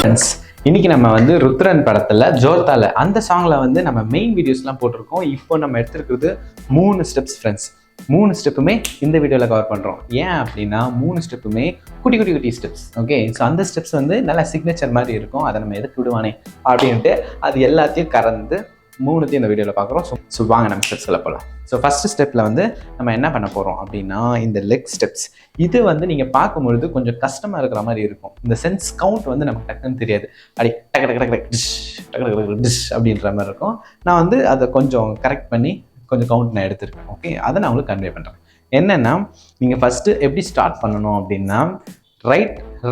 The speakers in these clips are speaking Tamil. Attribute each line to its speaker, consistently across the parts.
Speaker 1: ஃப்ரெண்ட்ஸ், இன்னைக்கு நம்ம வந்து ருத்ரன் படத்துல ஜோர்தால அந்த சாங்ல வந்து நம்ம மெயின் வீடியோஸ்லாம் போட்டிருக்கோம். இப்போ நம்ம எடுத்துருக்கிறது 3 ஸ்டெப்ஸ் ஃப்ரெண்ட்ஸ். 3 ஸ்டெப்புமே இந்த வீடியோவில் கவர் பண்ணுறோம். ஏன் அப்படின்னா 3 ஸ்டெப்புமே குட்டி குட்டி குட்டி ஸ்டெப்ஸ். ஓகே, ஸோ அந்த ஸ்டெப்ஸ் வந்து நல்லா சிக்னேச்சர் மாதிரி இருக்கும். அதை நம்ம எதுக்கு விடுவானே அப்படின்ட்டு அது எல்லாத்தையும் கறந்து 3த்தையும் இந்த வீடியோவில் பார்க்குறோம். ஸோ வாங்க நம்ம ஸ்டெப்ஸில் போகலாம். ஸோ ஃபஸ்ட்டு ஸ்டெப்பில் வந்து நம்ம என்ன பண்ண போகிறோம் அப்படின்னா இந்த லெக் ஸ்டெப்ஸ். இது வந்து நீங்கள் பார்க்கும்பொழுது கொஞ்சம் கஷ்டமாக இருக்கிற மாதிரி இருக்கும். இந்த சென்ஸ் கவுண்ட் வந்து நமக்கு டக்குன்னு தெரியாது. அப்படி டக்கு டக்கு டக்கு டிஷ் டக்கு டக்கு டிஷ் அப்படின்ற மாதிரி இருக்கும். நான் வந்து அதை கொஞ்சம் கரெக்ட் பண்ணி கொஞ்சம் கவுண்ட் நான் எடுத்திருக்கேன். ஓகே, அதை நான் உங்களுக்கு கன்வே பண்ணுறேன். என்னென்னா நீங்கள் ஃபஸ்ட்டு எப்படி ஸ்டார்ட் பண்ணணும் அப்படின்னா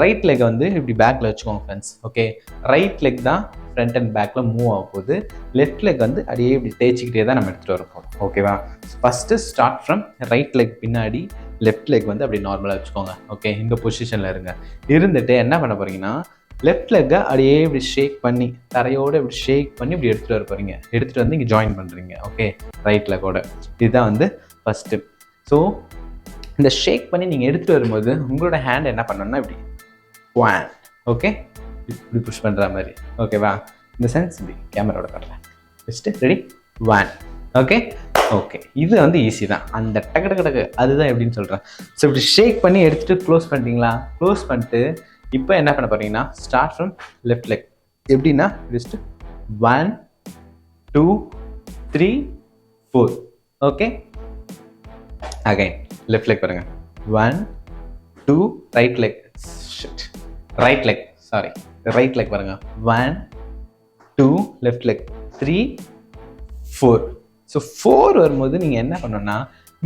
Speaker 1: ரைட் லெக் வந்து இப்படி பேக்கில் வச்சுக்கோங்க ஃப்ரெண்ட்ஸ். ஓகே, ரைட் லெக் தான் ஃப்ரண்ட் அண்ட் பேக்கில் மூவ் ஆக போகுது. லெஃப்ட் லெக் வந்து அப்படியே இப்படி தேய்ச்சிக்கிட்டே தான் நம்ம எடுத்துகிட்டு வர போகிறோம். ஓகேவா? First start from right leg, பின்னாடி லெஃப்ட் லெக் வந்து அப்படி நார்மலாக வச்சுக்கோங்க. ஓகே, இந்த பொசிஷனில் இருந்துட்டு என்ன பண்ண போகிறீங்கன்னா லெஃப்ட் லெக்கை அப்படியே இப்படி ஷேக் பண்ணி தரையோடு இப்படி ஷேக் பண்ணி இப்படி எடுத்துகிட்டு வர போகிறீங்க. எடுத்துகிட்டு வந்து இங்கே ஜாயின் பண்ணுறீங்க. ஓகே, ரைட் லெக்கோட இதுதான் வந்து ஃபஸ்ட்டு. ஸோ இந்த ஷேக் பண்ணி நீங்கள் எடுத்துகிட்டு வரும்போது உங்களோட ஹேண்ட் என்ன பண்ணணும்னா இப்படி ஒன், ஓகே, இப்படி புஷ் பண்ணுற மாதிரி. ஓகேவா? இந்த சென்ஸ் இப்படி கேமராவோட பண்ணுறேன். First ready, one. Okay okay, இது வந்து ஈஸி தான். அந்த டக்கு டக்கு டக்கு அதுதான் எப்படின்னு சொல்கிறேன். ஸோ இப்படி ஷேக் பண்ணி எடுத்துகிட்டு க்ளோஸ் பண்ணிட்டீங்களா? க்ளோஸ் பண்ணிட்டு இப்போ என்ன பண்ண போகிறீங்கன்னா ஸ்டார்ட் ஃப்ரம் லெஃப்ட் லெக். எப்படின்னா just 1 2 3 4. Okay, again left leg பாருங்க. 1 2 ரைட் லெக் ரைட் லெக் பாருங்க. 1 2 லெஃப்ட் லெக் 3 4. ஸோ 4 வரும்போது நீங்கள் என்ன பண்ணணும்னா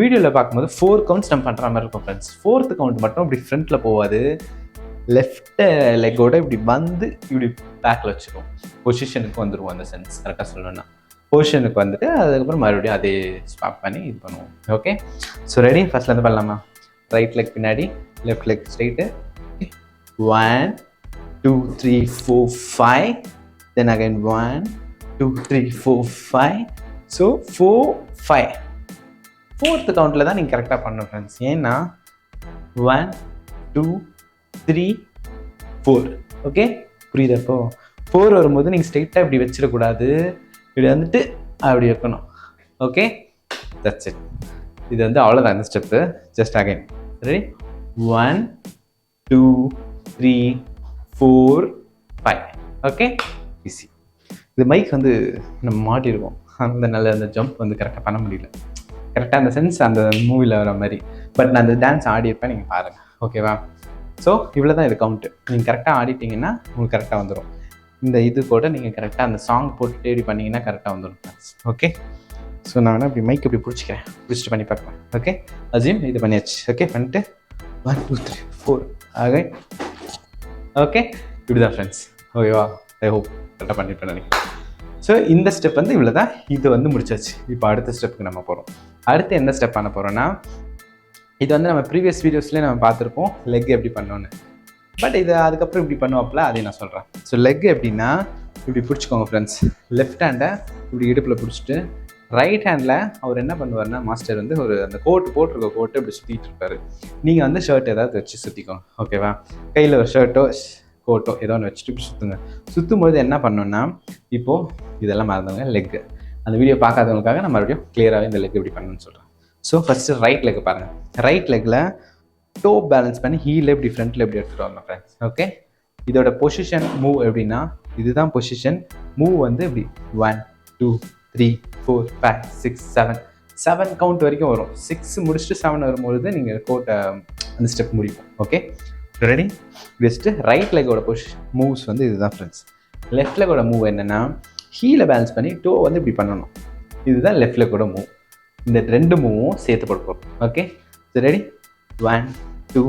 Speaker 1: வீடியோவில் பார்க்கும்போது 4 கவுண்ட்ஸ் நம்ம பண்ணுற மாதிரி இருக்கும் ஃப்ரெண்ட்ஸ். 4th கவுண்ட் மட்டும் இப்படி ஃப்ரண்ட்டில் போகாது, லெஃப்ட் லெக்கோட இப்படி வந்து இப்படி பேக்கில் வச்சுருவோம். பொசிஷனுக்கு வந்துடுவோம். அந்த சென்ஸ் கரெக்டாக சொல்லணும்னா பொசிஷனுக்கு வந்துட்டு அதுக்கப்புறம் மறுபடியும் அதே ஸ்வாப் பண்ணி இது பண்ணுவோம். ஓகே, ஸோ ரெடி, ஃபர்ஸ்ட்லேருந்து பண்ணலாமா? ரைட் லெக் பின்னாடி, left leg straight. 1 2 3 4 5. Then again 1 2 3 4 5. So 4 5. 4th கவுண்டில் தான் நீங்கள் கரெக்டாக பண்ணணும் ஃப்ரெண்ட்ஸ். ஏன்னா 1 2 3 4. ஓகே, புரியுதப்போ? 4 வரும்போது நீங்கள் ஸ்ட்ரைட்டாக இப்படி வச்சிடக்கூடாது, இப்படி வந்துட்டு அப்படி வைக்கணும். Okay, that's it. இது வந்து அவ்வளோதான் இந்த step. Just again ready, 1 2 3 4 5. Okay, easy. இது மைக் வந்து நம்ம மாட்டிருக்கோம், அந்த ஜம்ப் வந்து கரெக்டாக பண்ண முடியல. கரெக்டாக அந்த சென்ஸ் அந்த மூவியில் வர மாதிரி. பட் நான் அந்த டான்ஸ் ஆடியிருப்பேன், நீங்கள் பாருங்கள். ஓகேவா? ஸோ இவ்வளோ தான் இது கவுண்ட்டு. நீங்கள் கரெக்டாக ஆடிட்டிங்கன்னா உங்களுக்கு கரெக்டாக வந்துடும். இந்த இது கூட நீங்கள் கரெக்டாக அந்த சாங் போட்டுட்டு இப்படி பண்ணிங்கன்னா கரெக்டாக வந்துடும் ஃப்ரெண்ட்ஸ். ஓகே, ஸோ நான் வேணால் இப்படி மைக் இப்படி பிடிச்சிட்டு பண்ணி பார்ப்பேன். ஓகே, அசியும் இது பண்ணியாச்சு. ஓகே, பண்ணிட்டு 1 2 3 4 ஆக. ஓகே, இப்படி தான் ஃப்ரெண்ட்ஸ். ஓகேவா? ஐ ஹோப் கரெக்டாக பண்ணிட்டு நினைக்கிறேன். ஸோ இந்த ஸ்டெப் வந்து இவ்வளோ தான். இது வந்து முடிச்சாச்சு. இப்போ அடுத்த ஸ்டெப்புக்கு நம்ம போகிறோம். அடுத்து என்ன ஸ்டெப் பண்ண போகிறோன்னா, இது வந்து நம்ம ப்ரீவியஸ் வீடியோஸ்லேயே நம்ம பார்த்துருப்போம் லெக் எப்படி பண்ணோன்னு. பட் இது அதுக்கப்புறம் இப்படி பண்ணுவாப்பில் அதையும் நான் சொல்கிறேன். ஸோ லெக் எப்படின்னா இப்படி பிடிச்சிக்கோங்க ஃப்ரெண்ட்ஸ். லெஃப்ட் ஹேண்டை இப்படி இடுப்பில் பிடிச்சிட்டு ரைட் ஹேண்டில் அவர் என்ன பண்ணுவார்னா மாஸ்டர் வந்து ஒரு அந்த போட்டிருக்க கோட்டை இப்படி சுற்றிட்டு இருப்பார். நீங்கள் வந்து ஷர்ட் ஏதாவது வச்சு சுற்றிக்கோங்க. ஓகேவா? கையில் ஒரு ஷர்ட்டோ கோட்டோ ஏதோ ஒன்று வச்சுட்டு இப்படி சுற்றுங்க. சுற்றும்போது என்ன பண்ணணுன்னா இப்போது இதெல்லாம் மறந்தவங்க லெக்கு அந்த வீடியோ பார்க்காதவங்களுக்காக நான் மறுபடியும் கிளியராகவே இந்த லெக் இப்படி பண்ணணும்னு சொல்கிறேன். ஸோ ஃபஸ்ட்டு ரைட் லெக் பாருங்கள். ரைட் லெக்கில் டோ பேலன்ஸ் பண்ணி ஹீலில் இப்படி ஃப்ரண்ட்டில் எப்படி எடுத்துகிட்டு வரணும் ஃப்ரெண்ட்ஸ். ஓகே, இதோட பொசிஷன் மூவ் எப்படின்னா இதுதான் பொசிஷன். மூவ் வந்து இப்படி 1 2 3 4 5 6 7 கவுண்ட் வரைக்கும் வரும். 6 முடிச்சுட்டு 7 வரும்பொழுது நீங்கள் கோட்டை அந்த ஸ்டெப் முடிப்போம். Okay, ready? பெஸ்ட்டு ரைட் லெக்கோட பொசிஷன் மூவ்ஸ் வந்து இதுதான் ஃப்ரெண்ட்ஸ். லெஃப்ட் லெக்கோட மூவ் என்னென்னா ஹீலை பேலன்ஸ் பண்ணி டோ வந்து இப்படி பண்ணணும். இதுதான் லெஃப்ட் லெக்கோட மூவ். இந்த 2 மூவும் சேர்த்து போடுவோம். Okay, so ready? 1 2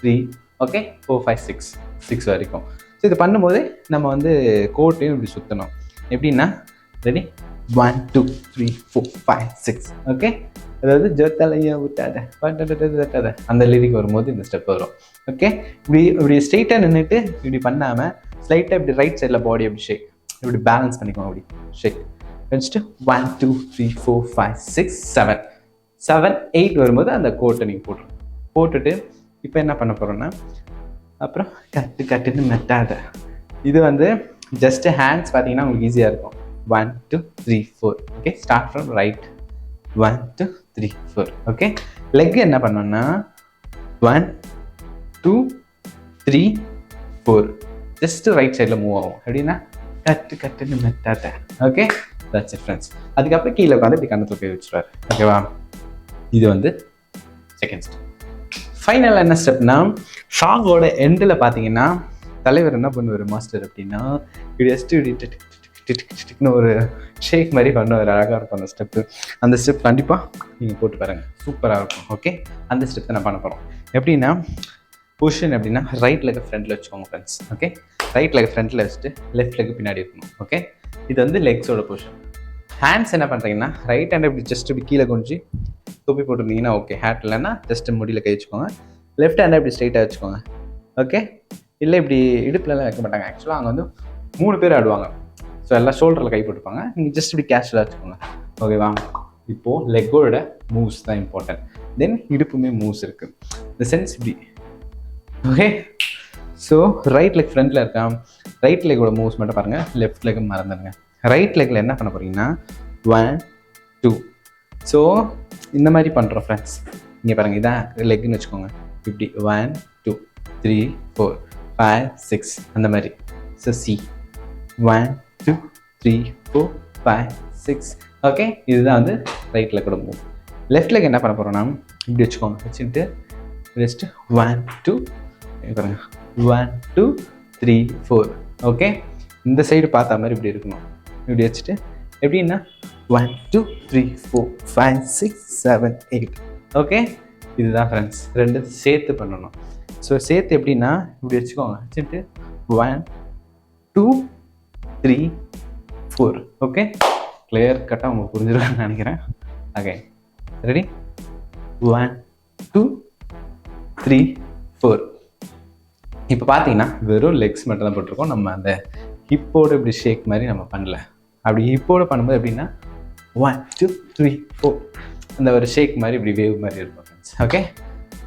Speaker 1: 3 ஓகே 4 5 6 வரைக்கும். ஸோ இது பண்ணும்போது நம்ம வந்து கோட்டையும் இப்படி சுற்றணும். எப்படின்னா ரெடி? 1 2 3 4 5 6. ஓகே, அதாவது ஜோர்த்தாலையா விட்டாத அந்த லிரிக் வரும்போது இந்த ஸ்டெப் வரும். ஓகே, இப்படி ஸ்ட்ரெயிட்டாக நின்றுட்டு இப்படி பண்ணாமல் ஸ்லைட்டாக இப்படி ரைட் சைடில் பாடி அப்படி ஷேக் இப்படி பேலன்ஸ் பண்ணிக்கோங்க. அப்படி ஷேக் வச்சுட்டு 1 2 3 4 5 6 7 8 வரும்போது அந்த கோட்டை நீங்கள் போட்டுட்டு இப்போ என்ன பண்ண போகிறோன்னா அப்புறம் கட்டுன்னு மெட்டாத இது வந்து ஜஸ்ட் ஹேண்ட்ஸ் பார்த்தீங்கன்னா உங்களுக்கு ஈஸியாக இருக்கும். 1 2 3 4. Okay, start from right. 1 2 3 4. Okay, leg என்ன பண்ணோம்னா 1 2 3 4 ஜஸ்ட் ரைட் சைடில் மூவ் ஆகும். எப்படின்னா கட்டுன்னு மெட்டாட்ட. Okay, that's it friends. அதுக்கப்புறம் கீழே உட்காந்து இப்படி கண்ணத்தில் போய் வச்சுருவார். ஓகேவா, இது வந்து செகண்ட் ஸ்டெப். ஃபைனல் என்ன ஸ்டெப்னா, சாங்கோட எண்டில் பார்த்தீங்கன்னா தலைவர் என்ன பண்ணுவார் மாஸ்டர் அப்படின்னா, இப்படி ஜஸ்ட்டு இப்படி ஒரு ஷேக் மாதிரி பண்ணுவார். அழகாக இருக்கும் அந்த ஸ்டெப்பு. அந்த ஸ்டெப் கண்டிப்பாக நீங்கள் போட்டு பாருங்கள், சூப்பராக இருக்கும். ஓகே, அந்த ஸ்டெப் தான் நான் பண்ண போகிறோம். எப்படின்னா பொசிஷன் எப்படின்னா ரைட் லெக் ஃப்ரண்ட்டில் வச்சுக்கோங்க ஃப்ரெண்ட்ஸ். ஓகே, ரைட் லெக் ஃப்ரண்ட்டில் வச்சுட்டு லெஃப்ட் லெக் பின்னாடி இருக்கணும். ஓகே, இது வந்து லெக்ஸோட பொசிஷன். ஹேண்ட்ஸ் என்ன பண்ணுறீங்கன்னா ரைட் ஹேண்ட் இப்படி ஜஸ்ட் இப்படி கீழே கொஞ்சம் தொப்பி போட்டுருந்தீங்கன்னா ஓகே, ஹேட் இல்லைன்னா ஜஸ்ட் முடியில் கை வச்சுக்கோங்க. லெஃப்ட் ஹேண்டை இப்படி ஸ்ட்ரைட்டாக வச்சுக்கோங்க. ஓகே, இல்லை இப்படி இடுப்புலலாம் வைக்க மாட்டாங்க. ஆக்சுவலாக அங்கே வந்து 3 பேர் ஆடுவாங்க. ஸோ எல்லாம் ஷோல்டரில் கை போட்டுப்பாங்க. நீங்கள் ஜஸ்ட் இப்படி கேஷுவலாக வச்சுக்கோங்க. ஓகேவா, இப்போது லெக்கோட மூவ்ஸ் தான் இம்பார்ட்டன்ட். தென் இடுப்புமே மூவ்ஸ் இருக்குது. இந்த சென்ஸ் இப்படி. ஓகே, ஸோ ரைட் லெக் ஃப்ரண்ட்டில் இருக்கான். ரைட் லெக்கோட மூவ்ஸ் மட்டும் பாருங்கள், லெஃப்ட் லெக் மறந்துடுங்க. ரைட் லெக்கில் என்ன பண்ண போகிறீங்கன்னா 1 2. ஸோ இந்த மாதிரி பண்ணுறோம் ஃப்ரெண்ட்ஸ். இங்கே பாருங்கள், இதான் லெக்குன்னு வச்சுக்கோங்க. இப்படி 1 2 3 4 5 6 அந்த மாதிரி. So C 1 2 3 4 5 6. ஓகே, இதுதான் வந்து ரைட் லெக்கோட மூவ். லெஃப்ட் லெக் என்ன பண்ண போகிறோம்னா இப்படி வச்சுக்கோங்க. வச்சுட்டு ஜஸ்ட்டு 1 2 பாருங்கள் 1 2 3 4. ஓகே, இந்த சைடு பார்த்த மாதிரி இப்படி இருக்கணும். இப்படி வச்சுட்டு எப்படின்னா 1 2 3 4 5 6 7 8. ஓகே, இதுதான் ஃப்ரெண்ட்ஸ். ரெண்டு சேர்த்து பண்ணணும். ஸோ சேர்த்து எப்படின்னா இப்படி வச்சுக்கோங்க. வச்சுட்டு 1 2 3 4. ஓகே, கிளியர் கட்டாக உங்களுக்கு புரிஞ்சிருக்குன்னு நினைக்கிறேன். Okay, ready? 1 2 3 4. இப்போ பார்த்தீங்கன்னா வெறும் லெக்ஸ் மட்டும் தான் போட்டிருக்கோம். நம்ம அந்த ஹிப்போடு இப்படி ஷேக் மாதிரி நம்ம பண்ணல. அப்படி ஹிப்போடு பண்ணும்போது எப்படின்னா 1 2 3 4 அந்த ஒரு ஷேக் மாதிரி இப்படி வேவ் மாதிரி இருக்கும் ஃப்ரெண்ட்ஸ். Okay,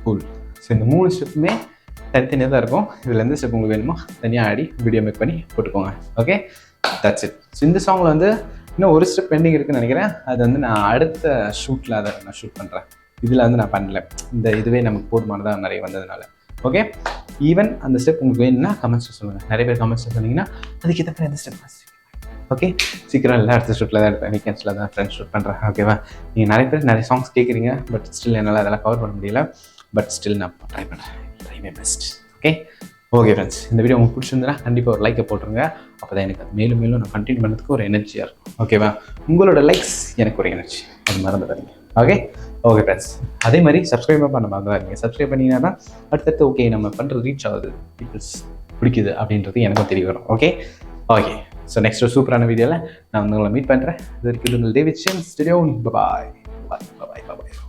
Speaker 1: cool. ஸோ இந்த 3 ஸ்டெப்புமே தனித்தனியாக தான் இருக்கும். இதில் எந்த ஸ்டெப் உங்களுக்கு வேணுமோ தனியாக ஆடி வீடியோ மேக் பண்ணி போட்டுக்கோங்க. Okay, that's it. ஸோ இந்த சாங்கில் வந்து இன்னும் ஒரு ஸ்டெப் பெண்டிங் இருக்குன்னு நினைக்கிறேன். அது வந்து நான் அடுத்த ஷூட்டில் அதை நான் ஷூட் பண்ணுறேன். இதில் வந்து நான் பண்ணல. இந்த இதுவே நமக்கு போதுமானதாக நிறைய வந்ததுனால. ஓகே, ஈவன் அந்த ஸ்டெப் உங்களுக்கு வேணும்னா கமெண்ட்ஸில் சொல்லுங்கள். நிறைய பேர் கமெண்ட்ஸில் சொன்னீங்கன்னா அதுக்கு ஏற்ற மாதிரி அந்த ஸ்டெப். ஓகே, சீக்கிரம் இல்லை, அடுத்த ஷூட்டில் தான் எடுப்பேன். வீக்கெண்ட்ஸில் தான் ஃப்ரெண்ட்ஸ் ஷூட் பண்ணுறேன். ஓகேவா, நீங்கள் நிறைய பேர் நிறைய சாங்ஸ் கேட்குறீங்க. பட் ஸ்டில் என்னால் அதெல்லாம் கவர் பண்ண முடியல. பட் ஸ்டில் நான் try my best. Okay okay friends, இந்த வீடியோ உங்களுக்கு பிடிச்சிருந்தா கண்டிப்பாக ஒரு லைக்கை போட்டுருங்க. அப்போ தான் எனக்கு மேலும் மேலும் நான் கண்டினியூ பண்ணுறதுக்கு ஒரு எனர்ஜியாக இருக்கும். ஓகேவா, உங்களோட லைக்ஸ் எனக்கு ஒரு எனர்ஜி, அது மறந்துடாதீங்க. ஓகே ஓகே ஃப்ரெண்ட்ஸ், அதே மாதிரி சப்ஸ்கிரைப் பண்ண மறந்துடாதீங்க. சப்ஸ்கிரைப் பண்ணிங்கன்னா தான் அடுத்தடுத்து ஓகே நம்ம பண்ணுறது ரீச் ஆகுது, பீப்புள்ஸ் பிடிக்குது அப்படின்றது எனக்கும் தெரிய வரும். ஓகே ஓகே, ஸோ நெக்ஸ்ட் ஒரு சூப்பரான வீடியோவில் நான் உங்களை மீட் பண்ணுறேன். இது வரைக்கும் உங்கள் டேவிட் ஜேம்ஸ். பாய் பாய் பாய் பாய்.